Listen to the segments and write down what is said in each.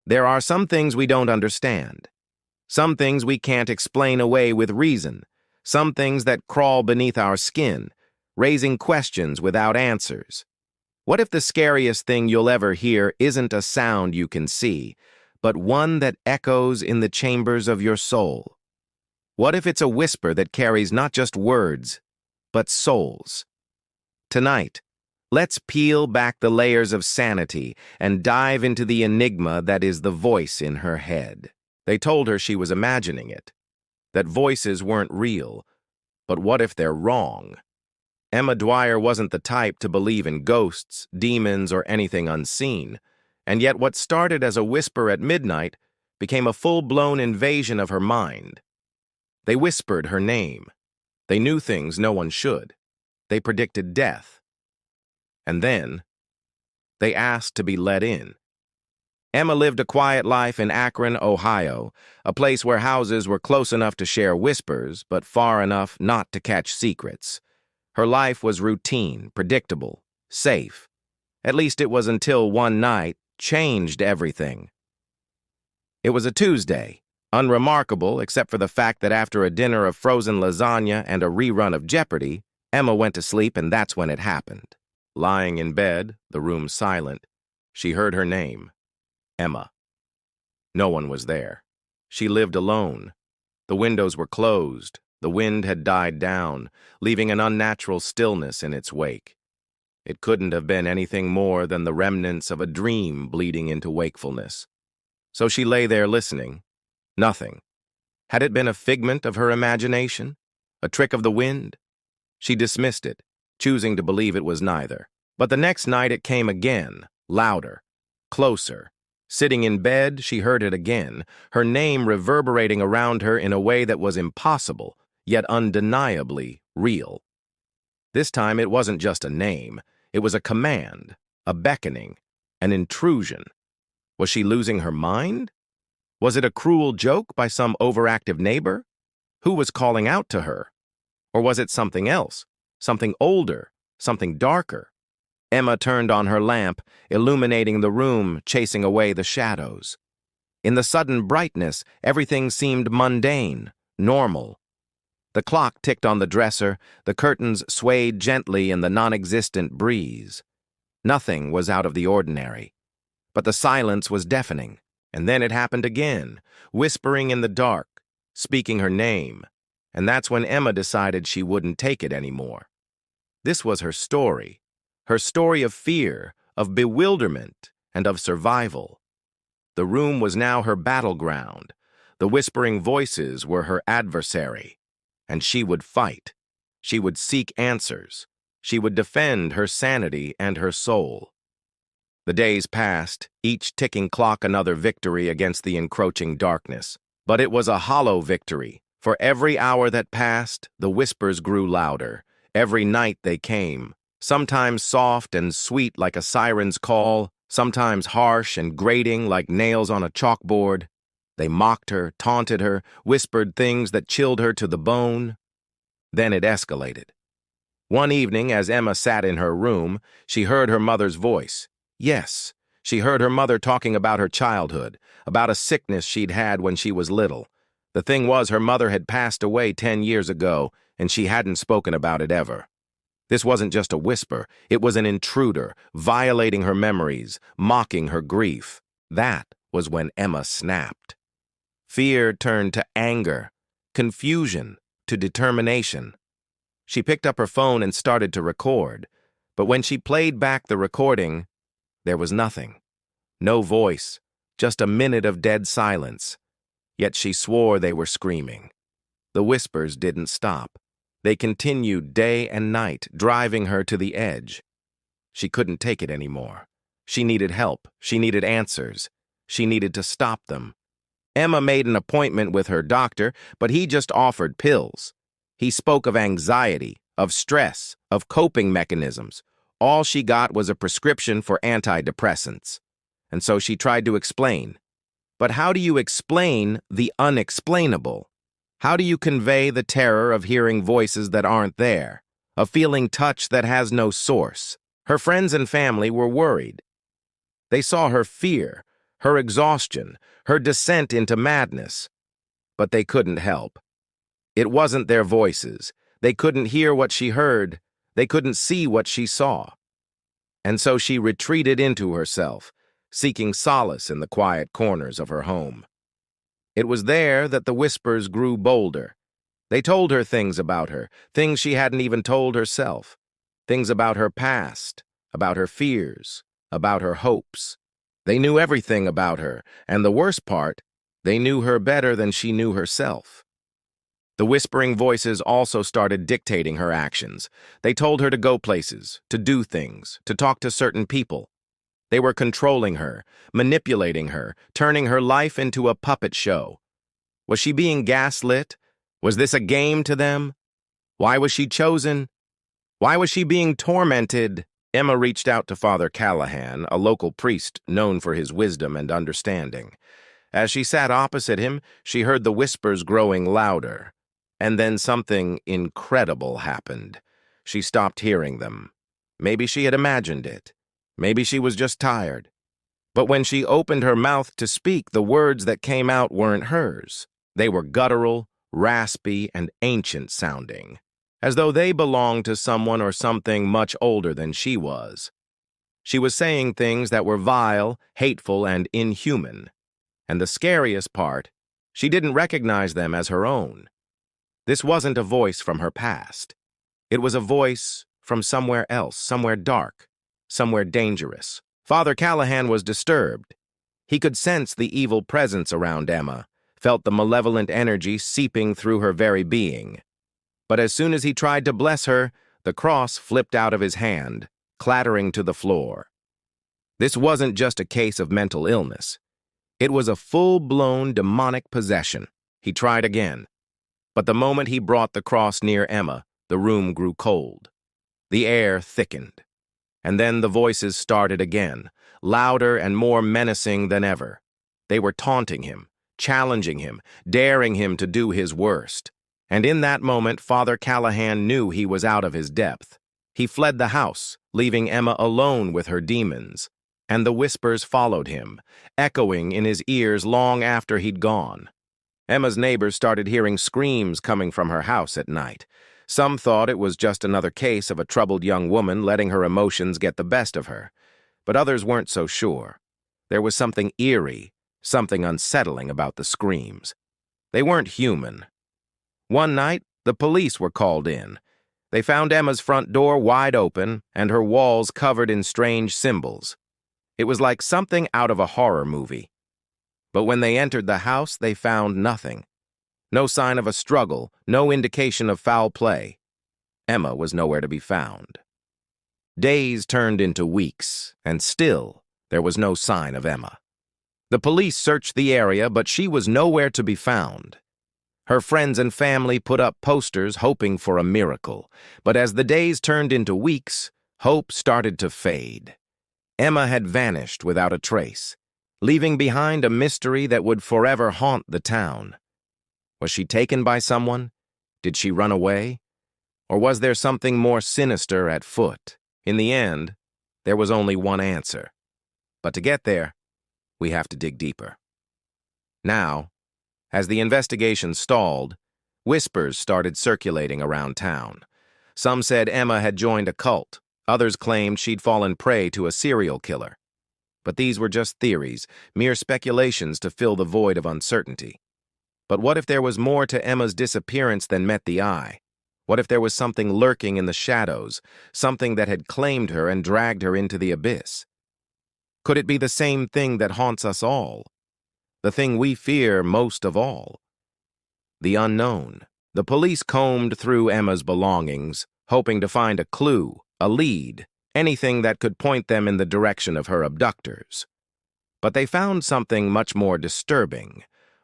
There are some things we don't understand. Some things we can't explain away with reason. Some things that crawl beneath our skin, raising questions without answers. What if the scariest thing you'll ever hear isn't a sound you can see, but one that echoes in the chambers of your soul? What if it's a whisper that carries not just words, but souls? Tonight, let's peel back the layers of sanity and dive into the enigma that is the voice in her head. They told her she was imagining it, that voices weren't real, but what if they're wrong? Emma Dwyer wasn't the type to believe in ghosts, demons, or anything unseen, and yet what started as a whisper at midnight became a full-blown invasion of her mind. They whispered her name. They knew things no one should. They predicted death. And then, they asked to be let in. Emma lived a quiet life in Akron, Ohio, a place where houses were close enough to share whispers, but far enough not to catch secrets. Her life was routine, predictable, safe. At least it was until one night changed everything. It was a Tuesday, unremarkable except for the fact that after a dinner of frozen lasagna and a rerun of Jeopardy, Emma went to sleep, and that's when it happened. Lying in bed, the room silent, she heard her name. Emma. No one was there. She lived alone. The windows were closed. The wind had died down, leaving an unnatural stillness in its wake. It couldn't have been anything more than the remnants of a dream bleeding into wakefulness. So she lay there listening. Nothing. Had it been a figment of her imagination? A trick of the wind? She dismissed it, choosing to believe it was neither. But the next night it came again, louder, closer. Sitting in bed, she heard it again, her name reverberating around her in a way that was impossible, yet undeniably real. This time it wasn't just a name, it was a command, a beckoning, an intrusion. Was she losing her mind? Was it a cruel joke by some overactive neighbor? Who was calling out to her? Or was it something else, something older, something darker? Emma turned on her lamp, illuminating the room, chasing away the shadows. In the sudden brightness, everything seemed mundane, normal. The clock ticked on the dresser, the curtains swayed gently in the non-existent breeze. Nothing was out of the ordinary. But the silence was deafening, and then it happened again, whispering in the dark, speaking her name, and that's when Emma decided she wouldn't take it anymore. This was her story of fear, of bewilderment, and of survival. The room was now her battleground. The whispering voices were her adversary. And she would fight. She would seek answers. She would defend her sanity and her soul. The days passed, each ticking clock another victory against the encroaching darkness. But it was a hollow victory. For every hour that passed, the whispers grew louder. Every night they came, sometimes soft and sweet like a siren's call, sometimes harsh and grating like nails on a chalkboard. They mocked her, taunted her, whispered things that chilled her to the bone. Then it escalated. One evening, as Emma sat in her room, she heard her mother's voice. Yes, she heard her mother talking about her childhood, about a sickness she'd had when she was little. The thing was, her mother had passed away 10 years ago, and she hadn't spoken about it ever. This wasn't just a whisper, it was an intruder, violating her memories, mocking her grief. That was when Emma snapped. Fear turned to anger, confusion to determination. She picked up her phone and started to record, but when she played back the recording, there was nothing. No voice, just a minute of dead silence. Yet she swore they were screaming. The whispers didn't stop. They continued day and night, driving her to the edge. She couldn't take it anymore. She needed help. She needed answers. She needed to stop them. Emma made an appointment with her doctor, but he just offered pills. He spoke of anxiety, of stress, of coping mechanisms. All she got was a prescription for antidepressants. And so she tried to explain. But how do you explain the unexplainable? How do you convey the terror of hearing voices that aren't there, of feeling touch that has no source? Her friends and family were worried. They saw her fear, her exhaustion, her descent into madness. But they couldn't help. It wasn't their voices. They couldn't hear what she heard. They couldn't see what she saw. And so she retreated into herself, seeking solace in the quiet corners of her home. It was there that the whispers grew bolder. They told her things about her, things she hadn't even told herself, things about her past, about her fears, about her hopes. They knew everything about her, and the worst part, they knew her better than she knew herself. The whispering voices also started dictating her actions. They told her to go places, to do things, to talk to certain people. They were controlling her, manipulating her, turning her life into a puppet show. Was she being gaslit? Was this a game to them? Why was she chosen? Why was she being tormented? Emma reached out to Father Callahan, a local priest known for his wisdom and understanding. As she sat opposite him, she heard the whispers growing louder. And then something incredible happened. She stopped hearing them. Maybe she had imagined it. Maybe she was just tired. But when she opened her mouth to speak, the words that came out weren't hers. They were guttural, raspy, and ancient-sounding, as though they belonged to someone or something much older than she was. She was saying things that were vile, hateful, and inhuman. And the scariest part, she didn't recognize them as her own. This wasn't a voice from her past. It was a voice from somewhere else, somewhere dark, somewhere dangerous. Father Callahan was disturbed. He could sense the evil presence around Emma, felt the malevolent energy seeping through her very being. But as soon as he tried to bless her, the cross flipped out of his hand, clattering to the floor. This wasn't just a case of mental illness. It was a full-blown demonic possession. He tried again. But the moment he brought the cross near Emma, the room grew cold. The air thickened. And then the voices started again, louder and more menacing than ever. They were taunting him, challenging him, daring him to do his worst. And in that moment, Father Callahan knew he was out of his depth. He fled the house, leaving Emma alone with her demons. And the whispers followed him, echoing in his ears long after he'd gone. Emma's neighbors started hearing screams coming from her house at night. Some thought it was just another case of a troubled young woman letting her emotions get the best of her. But others weren't so sure. There was something eerie, something unsettling about the screams. They weren't human. One night, the police were called in. They found Emma's front door wide open and her walls covered in strange symbols. It was like something out of a horror movie. But when they entered the house, they found nothing. No sign of a struggle, no indication of foul play. Emma was nowhere to be found. Days turned into weeks, and still there was no sign of Emma. The police searched the area, but she was nowhere to be found. Her friends and family put up posters hoping for a miracle, but as the days turned into weeks, hope started to fade. Emma had vanished without a trace, leaving behind a mystery that would forever haunt the town. Was she taken by someone? Did she run away? Or was there something more sinister at foot? In the end, there was only one answer. But to get there, we have to dig deeper. Now, as the investigation stalled, whispers started circulating around town. Some said Emma had joined a cult. Others claimed she'd fallen prey to a serial killer. But these were just theories, mere speculations to fill the void of uncertainty. But what if there was more to Emma's disappearance than met the eye? What if there was something lurking in the shadows, something that had claimed her and dragged her into the abyss? Could it be the same thing that haunts us all? The thing we fear most of all? The unknown. The police combed through Emma's belongings, hoping to find a clue, a lead, anything that could point them in the direction of her abductors. But they found something much more disturbing.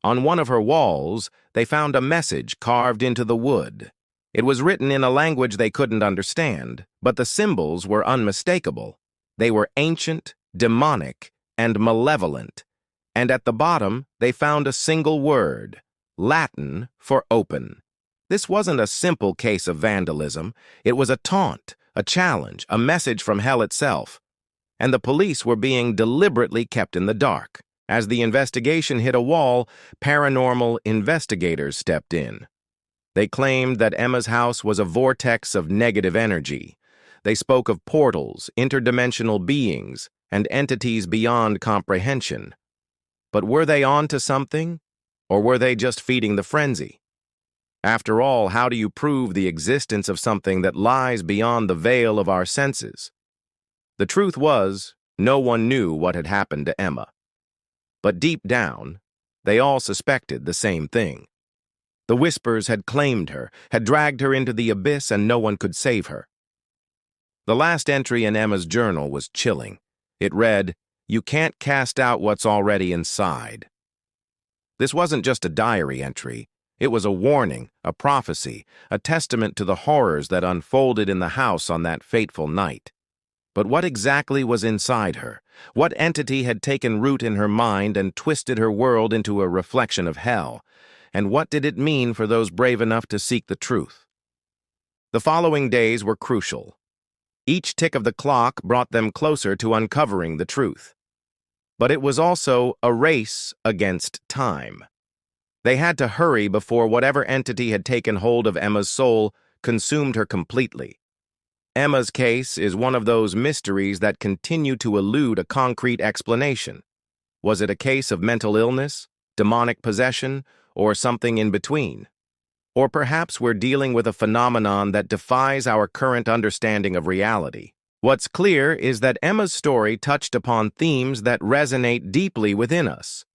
On one of her walls, they found a message carved into the wood. It was written in a language they couldn't understand, but the symbols were unmistakable. They were ancient, demonic, and malevolent. And at the bottom, they found a single word, Latin for open. This wasn't a simple case of vandalism. It was a taunt, a challenge, a message from hell itself. And the police were being deliberately kept in the dark. As the investigation hit a wall, paranormal investigators stepped in. They claimed that Emma's house was a vortex of negative energy. They spoke of portals, interdimensional beings, and entities beyond comprehension. But were they on to something? Or were they just feeding the frenzy? After all, how do you prove the existence of something that lies beyond the veil of our senses? The truth was, no one knew what had happened to Emma. But deep down, they all suspected the same thing. The whispers had claimed her, had dragged her into the abyss, and no one could save her. The last entry in Emma's journal was chilling. It read, "You can't cast out what's already inside." This wasn't just a diary entry. It was a warning, a prophecy, a testament to the horrors that unfolded in the house on that fateful night. But what exactly was inside her? What entity had taken root in her mind and twisted her world into a reflection of hell? And what did it mean for those brave enough to seek the truth? The following days were crucial. Each tick of the clock brought them closer to uncovering the truth. But it was also a race against time. They had to hurry before whatever entity had taken hold of Emma's soul consumed her completely. Emma's case is one of those mysteries that continue to elude a concrete explanation. Was it a case of mental illness, demonic possession, or something in between? Or perhaps we're dealing with a phenomenon that defies our current understanding of reality. What's clear is that Emma's story touched upon themes that resonate deeply within us: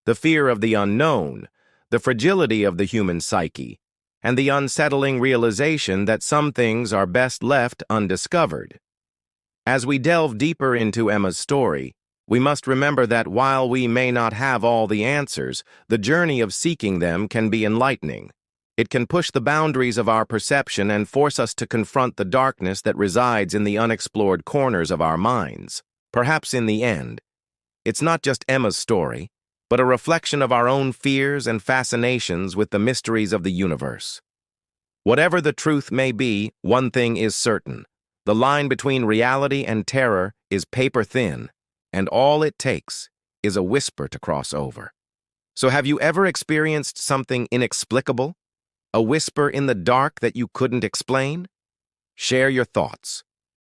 the fear of the unknown, the fragility of the human psyche, and the unsettling realization that some things are best left undiscovered. As we delve deeper into Emma's story, we must remember that while we may not have all the answers, the journey of seeking them can be enlightening. It can push the boundaries of our perception and force us to confront the darkness that resides in the unexplored corners of our minds. Perhaps in the end, it's not just Emma's story, but a reflection of our own fears and fascinations with the mysteries of the universe. Whatever the truth may be, one thing is certain: the line between reality and terror is paper thin, and all it takes is a whisper to cross over. So have you ever experienced something inexplicable? A whisper in the dark that you couldn't explain? Share your thoughts.